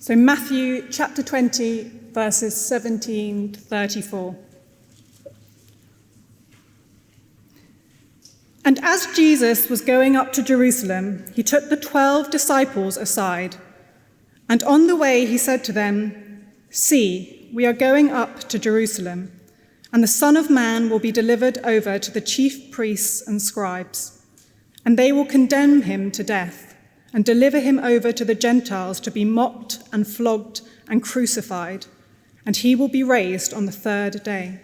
So Matthew chapter 20, verses 17 to 34. And as Jesus was going up to Jerusalem, he took the 12 disciples aside, and on the way he said to them, "See, we are going up to Jerusalem, and the Son of Man will be delivered over to the chief priests and scribes, and they will condemn him to death, and deliver him over to the Gentiles to be mocked and flogged and crucified, and he will be raised on the third day."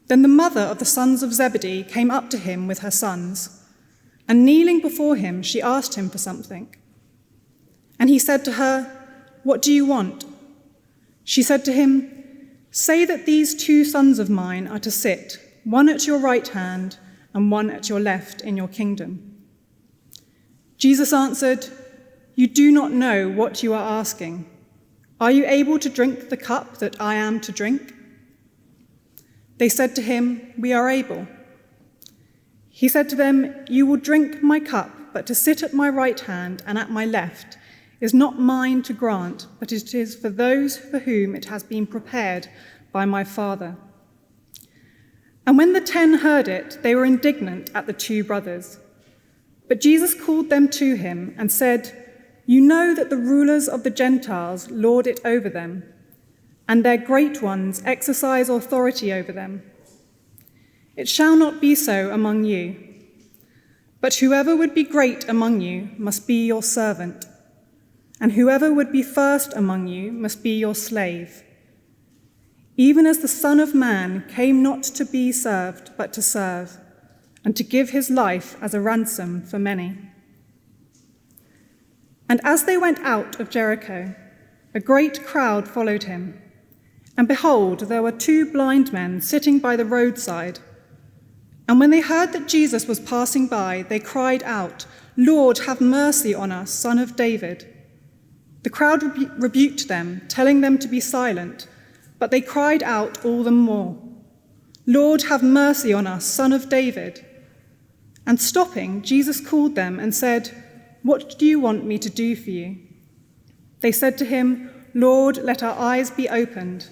Then the mother of the sons of Zebedee came up to him with her sons, and kneeling before him, she asked him for something. And he said to her, "What do you want?" She said to him, "Say that these 2 sons of mine are to sit, one at your right hand and one at your left in your kingdom." Jesus answered, "You do not know what you are asking. Are you able to drink the cup that I am to drink?" They said to him, "We are able." He said to them, "You will drink my cup, but to sit at my right hand and at my left is not mine to grant, but it is for those for whom it has been prepared by my Father." And when the 10 heard it, they were indignant at the 2 brothers. But Jesus called them to him and said, "You know that the rulers of the Gentiles lord it over them, and their great ones exercise authority over them. It shall not be so among you. But whoever would be great among you must be your servant, and whoever would be first among you must be your slave. Even as the Son of Man came not to be served, but to serve, and to give his life as a ransom for many." And as they went out of Jericho, a great crowd followed him. And behold, there were 2 blind men sitting by the roadside. And when they heard that Jesus was passing by, they cried out, "Lord, have mercy on us, Son of David." The crowd rebuked them, telling them to be silent, but they cried out all the more, "Lord, have mercy on us, Son of David." And stopping, Jesus called them and said, "What do you want me to do for you?" They said to him, "Lord, let our eyes be opened."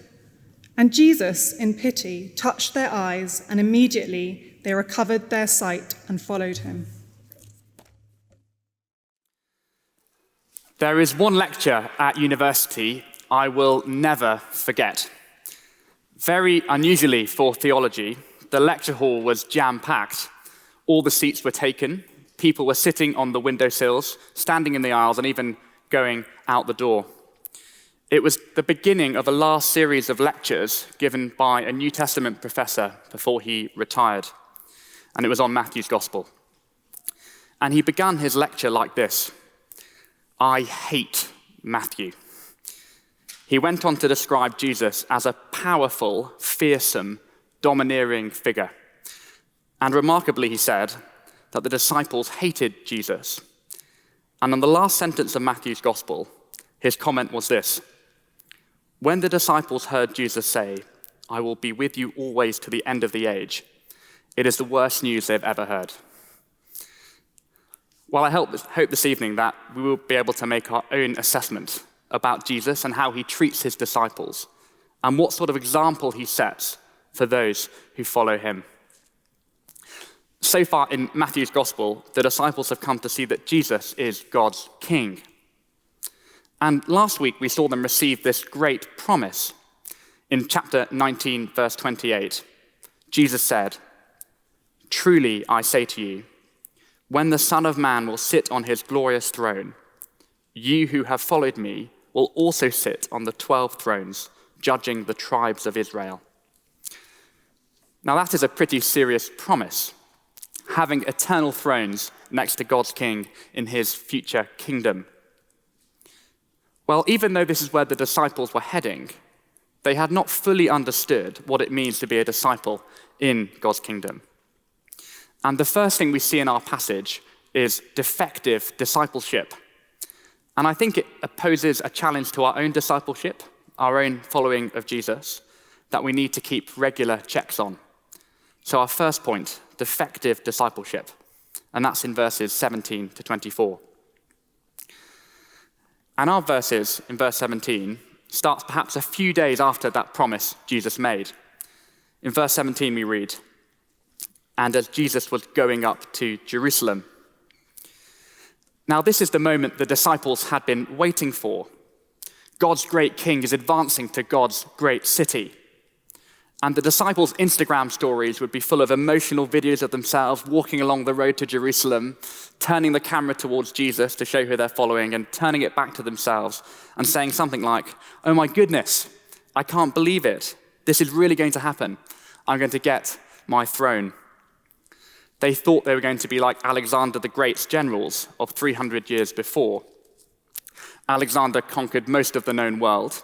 And Jesus, in pity, touched their eyes, and immediately they recovered their sight and followed him. There is one lecture at university I will never forget. Very unusually for theology, the lecture hall was jam-packed. All the seats were taken. People were sitting on the windowsills, standing in the aisles, and even going out the door. It was the beginning of a last series of lectures given by a New Testament professor before he retired, and it was on Matthew's Gospel. And he began his lecture like this: "I hate Matthew." He went on to describe Jesus as a powerful, fearsome, domineering figure. And remarkably, he said that the disciples hated Jesus. And on the last sentence of Matthew's Gospel, his comment was this: "When the disciples heard Jesus say, 'I will be with you always to the end of the age,' it is the worst news they've ever heard." Well, I hope this evening that we will be able to make our own assessment about Jesus and how he treats his disciples, and what sort of example he sets for those who follow him. So far in Matthew's Gospel, the disciples have come to see that Jesus is God's King. And last week, we saw them receive this great promise. In chapter 19, verse 28, Jesus said, "Truly, I say to you, when the Son of Man will sit on his glorious throne, you who have followed me will also sit on the 12 thrones, judging the tribes of Israel." Now, that is a pretty serious promise, having eternal thrones next to God's King in his future kingdom. Well, even though this is where the disciples were heading, they had not fully understood what it means to be a disciple in God's kingdom. And the first thing we see in our passage is defective discipleship. And I think it poses a challenge to our own discipleship, our own following of Jesus, that we need to keep regular checks on. So our first point, defective discipleship, and that's in verses 17 to 24. And our verses in verse 17 starts perhaps a few days after that promise Jesus made. In verse 17 we read, "And as Jesus was going up to Jerusalem." Now this is the moment the disciples had been waiting for. God's great king is advancing to God's great city. And the disciples' Instagram stories would be full of emotional videos of themselves walking along the road to Jerusalem, turning the camera towards Jesus to show who they're following, and turning it back to themselves and saying something like, "Oh my goodness, I can't believe it. This is really going to happen. I'm going to get my throne." They thought they were going to be like Alexander the Great's generals of 300 years before. Alexander conquered most of the known world,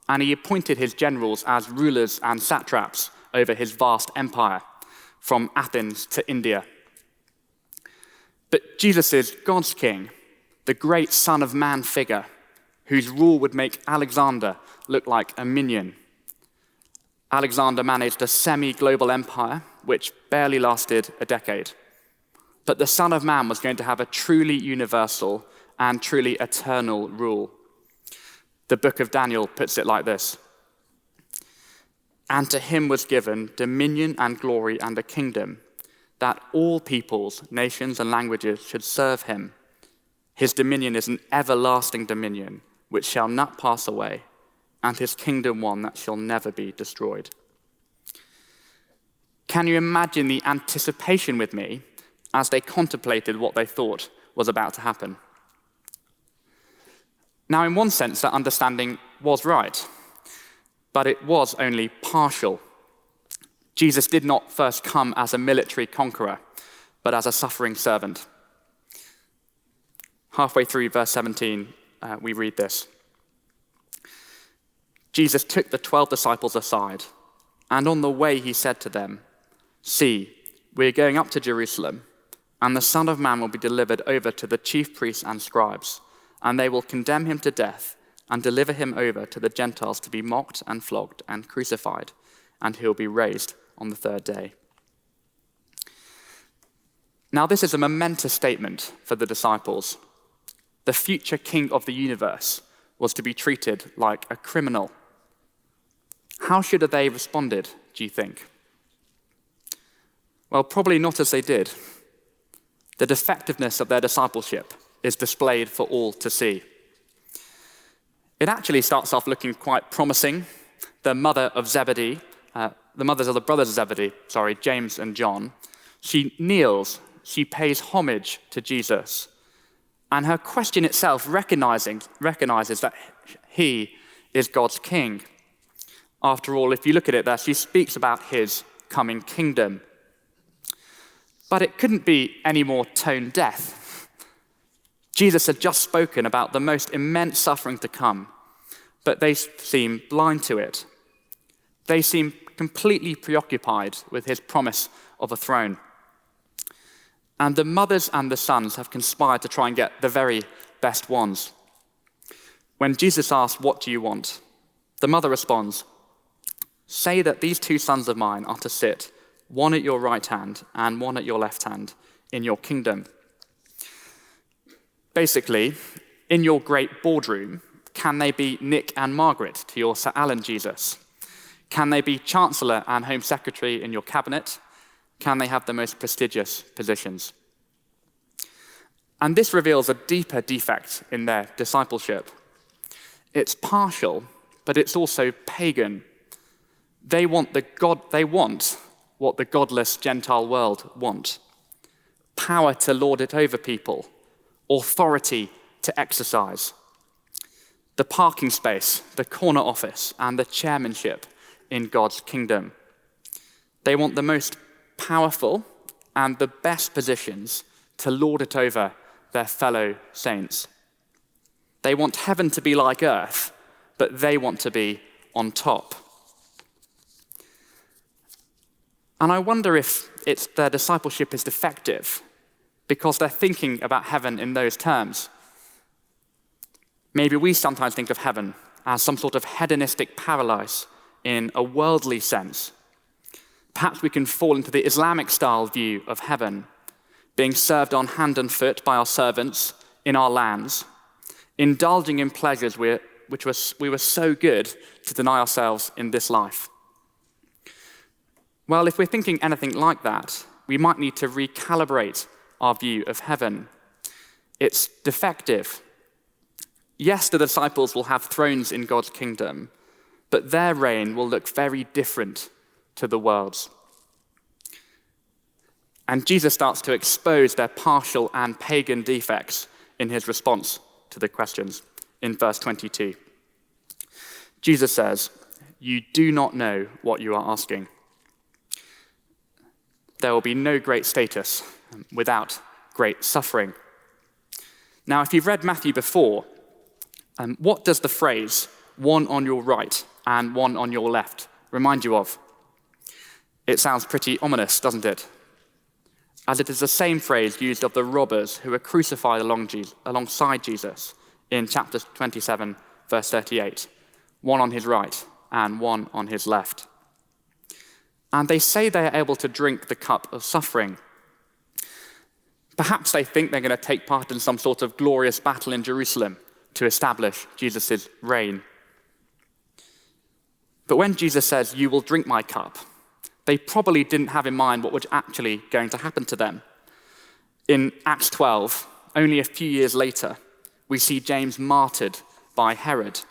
and he appointed his generals as rulers and satraps over his vast empire, from Athens to India. But Jesus is God's king, the great Son of Man figure, whose rule would make Alexander look like a minion. Alexander managed a semi-global empire, which barely lasted a decade. But the Son of Man was going to have a truly universal and truly eternal rule. The book of Daniel puts it like this: "And to him was given dominion and glory and a kingdom, that all peoples, nations, and languages should serve him. His dominion is an everlasting dominion, which shall not pass away, and his kingdom one that shall never be destroyed." Can you imagine the anticipation with me as they contemplated what they thought was about to happen? Now, in one sense, that understanding was right, but it was only partial. Jesus did not first come as a military conqueror, but as a suffering servant. Halfway through verse 17, we read this. "Jesus took the 12 disciples aside, and on the way he said to them, 'See, we are going up to Jerusalem, and the Son of Man will be delivered over to the chief priests and scribes, and they will condemn him to death and deliver him over to the Gentiles to be mocked and flogged and crucified, and he will be raised on the third day.'" Now, this is a momentous statement for the disciples. The future king of the universe was to be treated like a criminal. How should have they responded, do you think? Well, probably not as they did. The defectiveness of their discipleship is displayed for all to see. It actually starts off looking quite promising. The mother of Zebedee, the mothers of the brothers of Zebedee, James and John, she kneels, she pays homage to Jesus. And her question itself recognizes that he is God's king. After all, if you look at it there, she speaks about his coming kingdom. But it couldn't be any more tone deaf. Jesus had just spoken about the most immense suffering to come, but they seem blind to it. They seem completely preoccupied with his promise of a throne. And the mothers and the sons have conspired to try and get the very best ones. When Jesus asks, "What do you want?" the mother responds, "Say that these 2 sons of mine are to sit, one at your right hand and one at your left hand, in your kingdom." Basically, in your great boardroom, can they be Nick and Margaret to your Sir Alan Jesus? Can they be Chancellor and Home Secretary in your cabinet? Can they have the most prestigious positions? And this reveals a deeper defect in their discipleship. It's partial, but it's also pagan. They want what the godless Gentile world want: power to lord it over people, authority to exercise, the parking space, the corner office, and the chairmanship in God's kingdom. They want the most powerful and the best positions to lord it over their fellow saints. They want heaven to be like earth, but they want to be on top. And I wonder if their discipleship is defective because they're thinking about heaven in those terms. Maybe we sometimes think of heaven as some sort of hedonistic paradise in a worldly sense. Perhaps we can fall into the Islamic-style view of heaven, being served on hand and foot by our servants in our lands, indulging in pleasures we were so good to deny ourselves in this life. Well, if we're thinking anything like that, we might need to recalibrate our view of heaven. It's defective. Yes, the disciples will have thrones in God's kingdom, but their reign will look very different to the world's. And Jesus starts to expose their partial and pagan defects in his response to the questions in verse 22. Jesus says, "You do not know what you are asking." There will be no great status without great suffering. Now, if you've read Matthew before, what does the phrase, "one on your right and one on your left," remind you of? It sounds pretty ominous, doesn't it? As it is the same phrase used of the robbers who were crucified alongside Jesus in chapter 27, verse 38. One on his right and one on his left. And they say they are able to drink the cup of suffering. Perhaps they think they're going to take part in some sort of glorious battle in Jerusalem to establish Jesus' reign. But when Jesus says, "You will drink my cup," they probably didn't have in mind what was actually going to happen to them. In Acts 12, only a few years later, we see James martyred by Herod.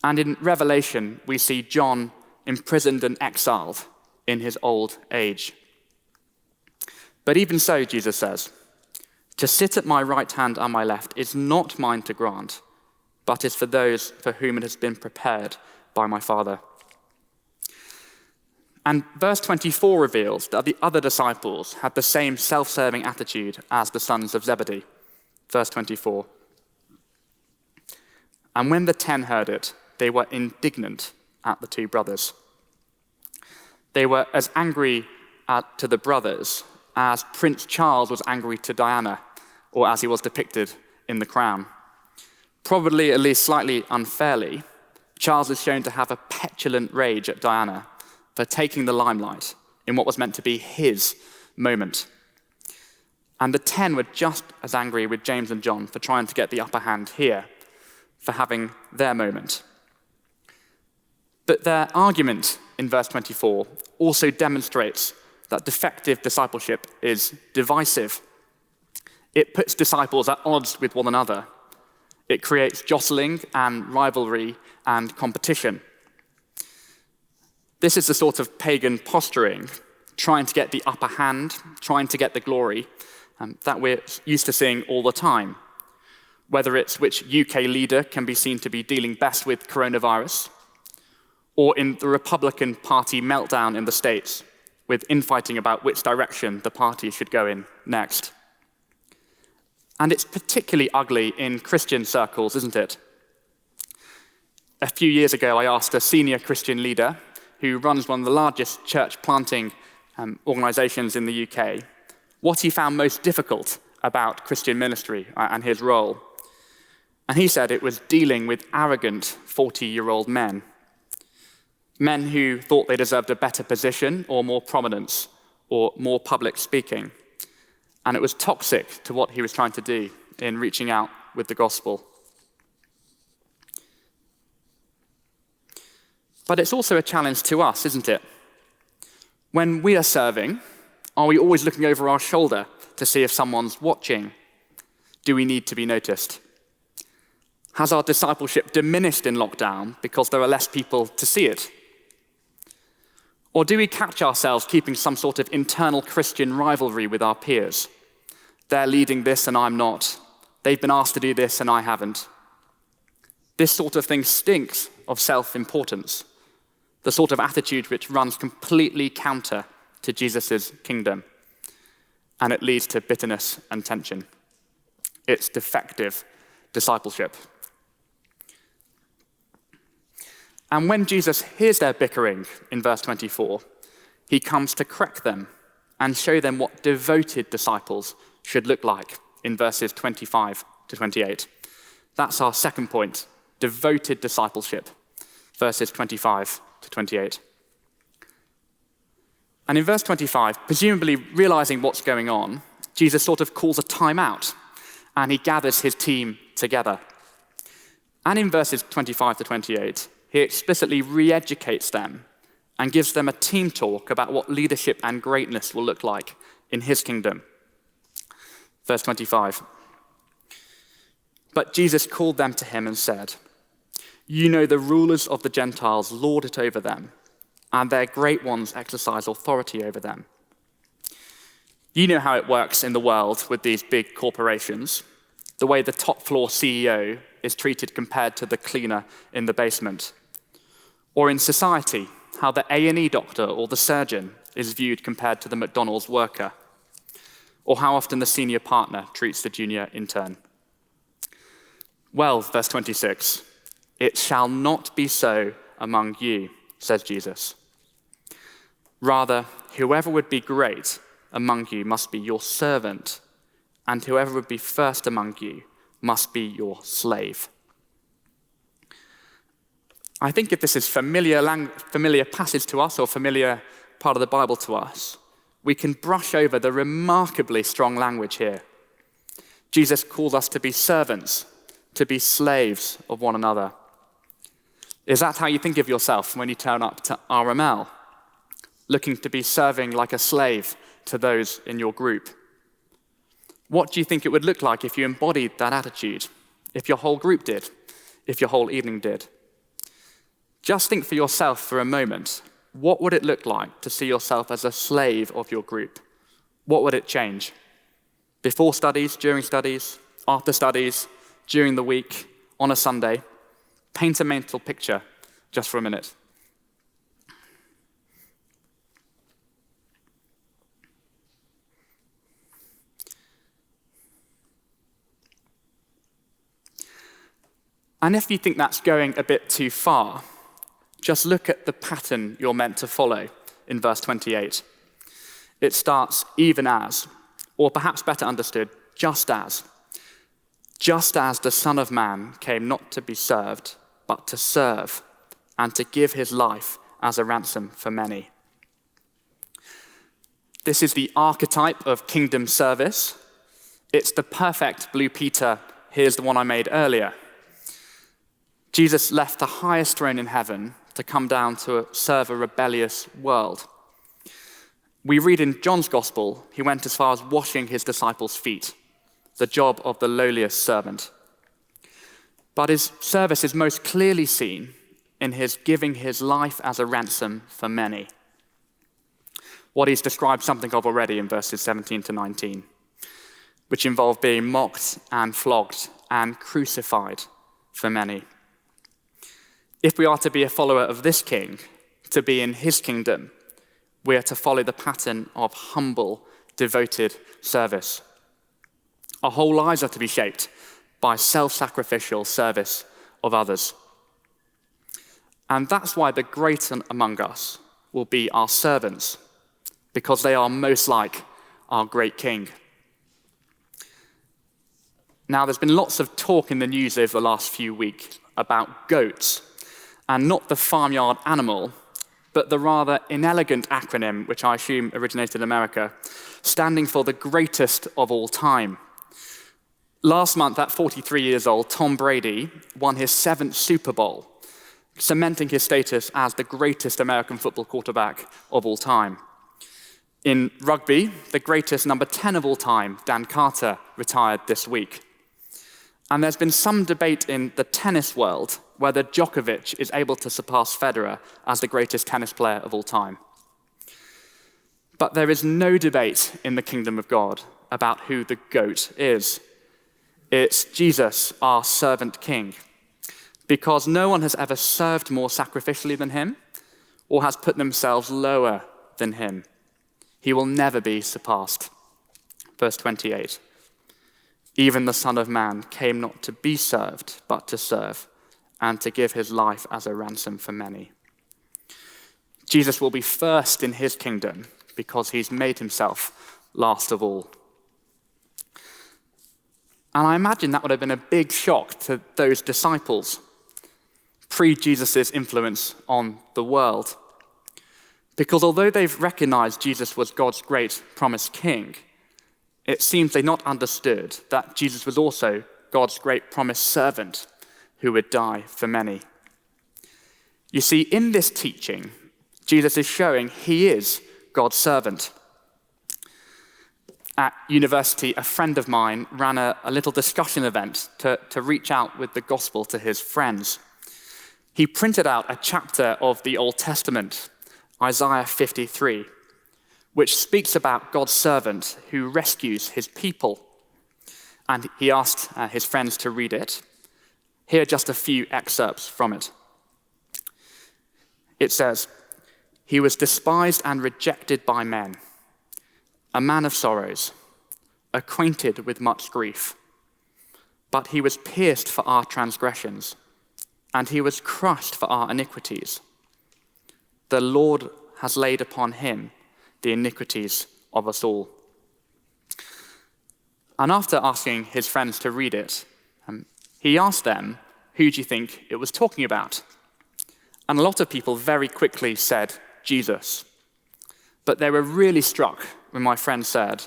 And in Revelation, we see John imprisoned and exiled in his old age. But even so, Jesus says, "To sit at my right hand and my left is not mine to grant, but is for those for whom it has been prepared by my Father." And verse 24 reveals that the other disciples had the same self-serving attitude as the sons of Zebedee. Verse 24. "And when the 10 heard it, they were indignant at the two brothers." They were as angry to the brothers as Prince Charles was angry to Diana, or as he was depicted in The Crown. Probably, at least slightly unfairly, Charles is shown to have a petulant rage at Diana for taking the limelight in what was meant to be his moment. And the 10 were just as angry with James and John for trying to get the upper hand here, for having their moment. But their argument in verse 24 also demonstrates that defective discipleship is divisive. It puts disciples at odds with one another. It creates jostling and rivalry and competition. This is the sort of pagan posturing, trying to get the upper hand, trying to get the glory, that we're used to seeing all the time. Whether it's which UK leader can be seen to be dealing best with coronavirus, or in the Republican Party meltdown in the States, with infighting about which direction the party should go in next. And it's particularly ugly in Christian circles, isn't it? A few years ago, I asked a senior Christian leader who runs one of the largest church planting organizations in the UK what he found most difficult about Christian ministry and his role. And he said it was dealing with arrogant 40-year-old men. Men who thought they deserved a better position or more prominence or more public speaking. And it was toxic to what he was trying to do in reaching out with the gospel. But it's also a challenge to us, isn't it? When we are serving, are we always looking over our shoulder to see if someone's watching? Do we need to be noticed? Has our discipleship diminished in lockdown because there are less people to see it? Or do we catch ourselves keeping some sort of internal Christian rivalry with our peers? They're leading this and I'm not. They've been asked to do this and I haven't. This sort of thing stinks of self-importance, the sort of attitude which runs completely counter to Jesus' kingdom, and it leads to bitterness and tension. It's defective discipleship. And when Jesus hears their bickering in verse 24, he comes to correct them and show them what devoted disciples should look like in verses 25 to 28. That's our second point, devoted discipleship, verses 25 to 28. And in verse 25, presumably realizing what's going on, Jesus sort of calls a time out, and he gathers his team together. And in verses 25 to 28, he explicitly re-educates them and gives them a team talk about what leadership and greatness will look like in his kingdom. Verse 25. But Jesus called them to him and said, "You know the rulers of the Gentiles lord it over them, and their great ones exercise authority over them." You know how it works in the world with these big corporations, the way the top floor CEO is treated compared to the cleaner in the basement. Or in society, how the A&E doctor or the surgeon is viewed compared to the McDonald's worker. Or how often the senior partner treats the junior intern. Well, verse 26, "It shall not be so among you," says Jesus. "Rather, whoever would be great among you must be your servant, and whoever would be first among you must be your slave." I think if this is familiar passage to us or familiar part of the Bible to us, we can brush over the remarkably strong language here. Jesus calls us to be servants, to be slaves of one another. Is that how you think of yourself when you turn up to RML? Looking to be serving like a slave to those in your group? What do you think it would look like if you embodied that attitude? If your whole group did? If your whole evening did? Just think for yourself for a moment. What would it look like to see yourself as a slave of your group? What would it change? Before studies, during studies, after studies, during the week, on a Sunday? Paint a mental picture just for a minute. And if you think that's going a bit too far, just look at the pattern you're meant to follow in verse 28. It starts even as, or perhaps better understood, just as. Just as the Son of Man came not to be served, but to serve, and to give his life as a ransom for many. This is the archetype of kingdom service. It's the perfect Blue Peter, here's the one I made earlier. Jesus left the highest throne in heaven to come down to serve a rebellious world. We read in John's Gospel, he went as far as washing his disciples' feet, the job of the lowliest servant. But his service is most clearly seen in his giving his life as a ransom for many. What he's described something of already in verses 17 to 19, which involve being mocked and flogged and crucified for many. If we are to be a follower of this king, to be in his kingdom, we are to follow the pattern of humble, devoted service. Our whole lives are to be shaped by self-sacrificial service of others. And that's why the great among us will be our servants, because they are most like our great king. Now, there's been lots of talk in the news over the last few weeks about goats, and not the farmyard animal, but the rather inelegant acronym, which I assume originated in America, standing for the greatest of all time. Last month, at 43 years old, Tom Brady won his 7th Super Bowl, cementing his status as the greatest American football quarterback of all time. In rugby, the greatest number 10 of all time, Dan Carter, retired this week. And there's been some debate in the tennis world whether Djokovic is able to surpass Federer as the greatest tennis player of all time. But there is no debate in the kingdom of God about who the GOAT is. It's Jesus, our servant king, because no one has ever served more sacrificially than him or has put themselves lower than him. He will never be surpassed. Verse 28. Even the Son of Man came not to be served, but to serve, and to give his life as a ransom for many. Jesus will be first in his kingdom because he's made himself last of all. And I imagine that would have been a big shock to those disciples, pre-Jesus' influence on the world. Because although they've recognized Jesus was God's great promised king, it seems they not understood that Jesus was also God's great promised servant, who would die for many. You see, in this teaching, Jesus is showing he is God's servant. At university, a friend of mine ran a little discussion event to reach out with the gospel to his friends. He printed out a chapter of the Old Testament, Isaiah 53, which speaks about God's servant who rescues his people. And he asked his friends to read it. Here are just a few excerpts from it. It says, "He was despised and rejected by men, a man of sorrows, acquainted with much grief. But he was pierced for our transgressions, and he was crushed for our iniquities. The Lord has laid upon him the iniquities of us all." And after asking his friends to read it, he asked them, who do you think it was talking about? And a lot of people very quickly said, Jesus. But they were really struck when my friend said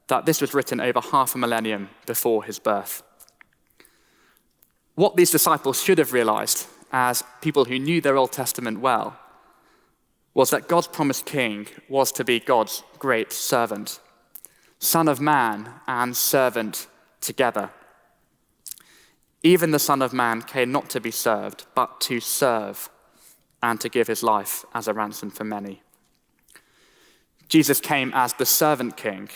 that this was written over half a millennium before his birth. What these disciples should have realized, as people who knew their Old Testament well, was that God's promised king was to be God's great servant, Son of Man and servant together. Even the Son of Man came not to be served, but to serve and to give his life as a ransom for many. Jesus came as the servant king,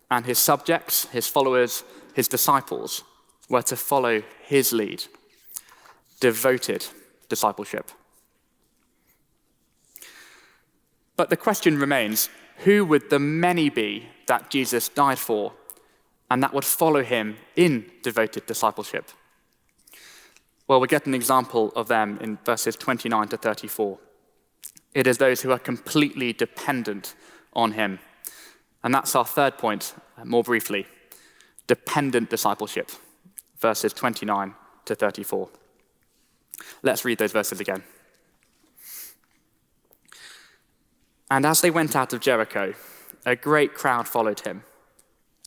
and his subjects, his followers, his disciples were to follow his lead. Devoted discipleship. But the question remains, who would the many be that Jesus died for and that would follow him in devoted discipleship? Well, we get an example of them in verses 29 to 34. It is those who are completely dependent on him. And that's our third point, more briefly. Dependent discipleship, verses 29 to 34. Let's read those verses again. "And as they went out of Jericho, a great crowd followed him.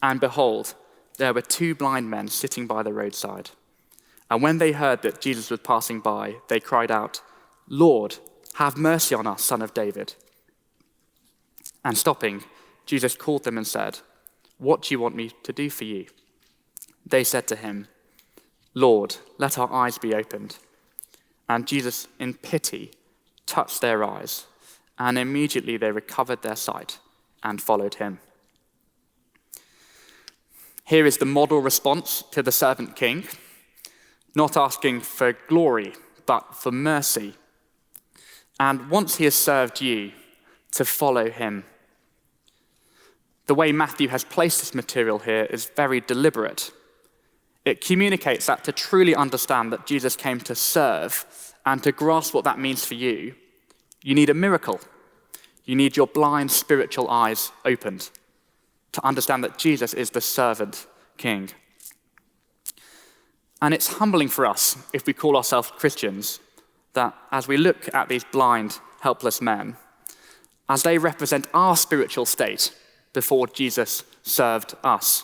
And behold, there were 2 blind men sitting by the roadside. And when they heard that Jesus was passing by, they cried out, 'Lord, have mercy on us, Son of David.' And stopping, Jesus called them and said, 'What do you want me to do for you?' They said to him, 'Lord, let our eyes be opened.' And Jesus, in pity, touched their eyes, and immediately they recovered their sight and followed him." Here is the model response to the servant king, not asking for glory, but for mercy. And once he has served you, to follow him. The way Matthew has placed this material here is very deliberate. It communicates that to truly understand that Jesus came to serve and to grasp what that means for you, you need a miracle. You need your blind spiritual eyes opened to understand that Jesus is the servant king. And it's humbling for us, if we call ourselves Christians, that as we look at these blind, helpless men, as they represent our spiritual state before Jesus served us.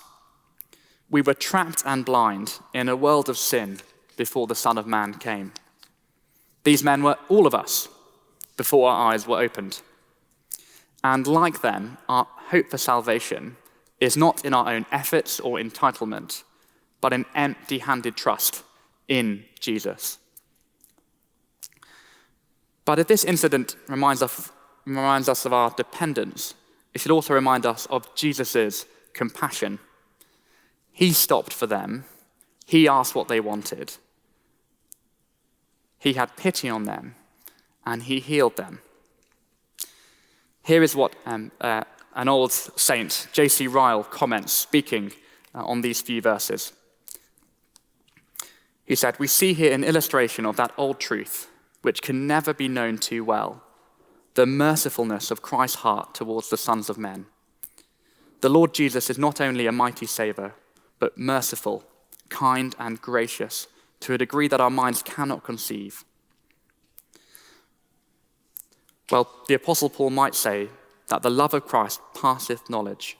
We were trapped and blind in a world of sin before the Son of Man came. These men were all of us before our eyes were opened. And like them, our hope for salvation is not in our own efforts or entitlement, but in empty-handed trust in Jesus. But if this incident reminds us of our dependence, it should also remind us of Jesus' compassion. He stopped for them. He asked what they wanted. He had pity on them, and he healed them. Here is what an old saint, J.C. Ryle, comments, speaking on these few verses. He said, "We see here an illustration of that old truth, which can never be known too well, the mercifulness of Christ's heart towards the sons of men. The Lord Jesus is not only a mighty Savior, but merciful, kind, and gracious to a degree that our minds cannot conceive." Well, the Apostle Paul might say that the love of Christ passeth knowledge.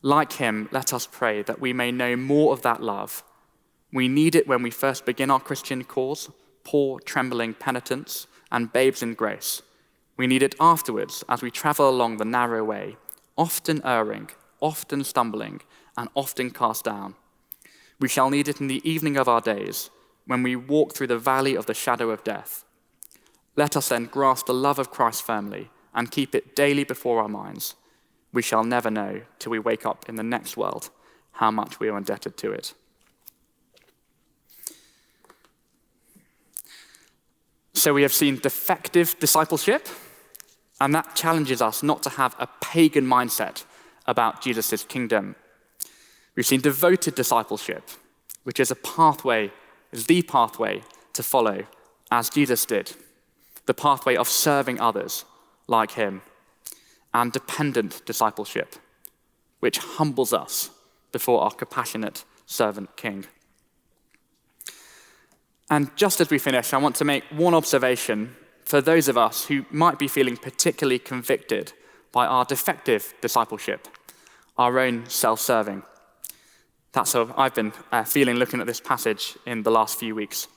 Like him, let us pray that we may know more of that love, We need it when we first begin our Christian cause, poor, trembling penitents, and babes in grace. We need it afterwards as we travel along the narrow way, often erring, often stumbling, and often cast down. We shall need it in the evening of our days, when we walk through the valley of the shadow of death. Let us then grasp the love of Christ firmly and keep it daily before our minds. We shall never know, till we wake up in the next world, how much we are indebted to it. So we have seen defective discipleship, and that challenges us not to have a pagan mindset about Jesus' kingdom. We've seen devoted discipleship, which is the pathway to follow, as Jesus did, the pathway of serving others like him, and dependent discipleship, which humbles us before our compassionate servant king. And just as we finish, I want to make one observation for those of us who might be feeling particularly convicted by our defective discipleship, our own self-serving. That's how I've been feeling looking at this passage in the last few weeks.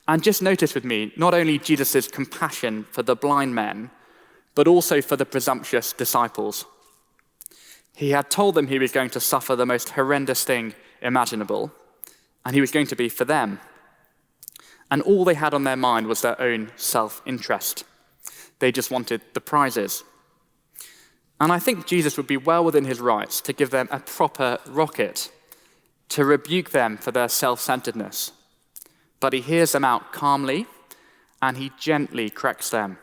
And just notice with me, not only Jesus' compassion for the blind men, but also for the presumptuous disciples. He had told them he was going to suffer the most horrendous thing imaginable, and he was going to be for them. And all they had on their mind was their own self-interest. They just wanted the prizes. And I think Jesus would be well within his rights to give them a proper rocket, to rebuke them for their self-centeredness. But he hears them out calmly, and he gently corrects them.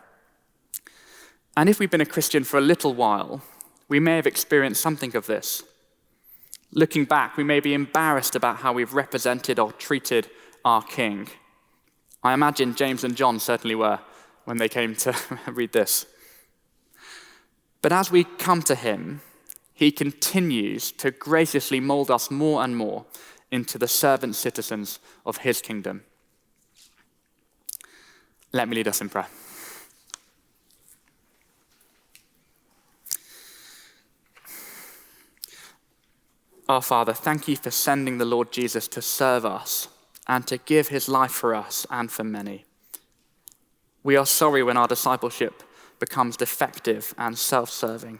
And if we've been a Christian for a little while, we may have experienced something of this. Looking back, we may be embarrassed about how we've represented or treated our King. I imagine James and John certainly were when they came to read this. But as we come to him, he continues to graciously mold us more and more into the servant citizens of his kingdom. Let me lead us in prayer. Our Father, thank you for sending the Lord Jesus to serve us and to give his life for us and for many. We are sorry when our discipleship becomes defective and self-serving.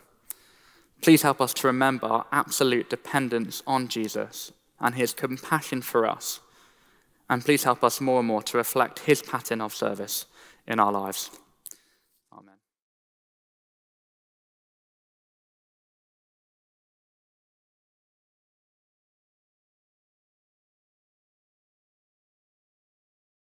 Please help us to remember our absolute dependence on Jesus and his compassion for us. And please help us more and more to reflect his pattern of service in our lives.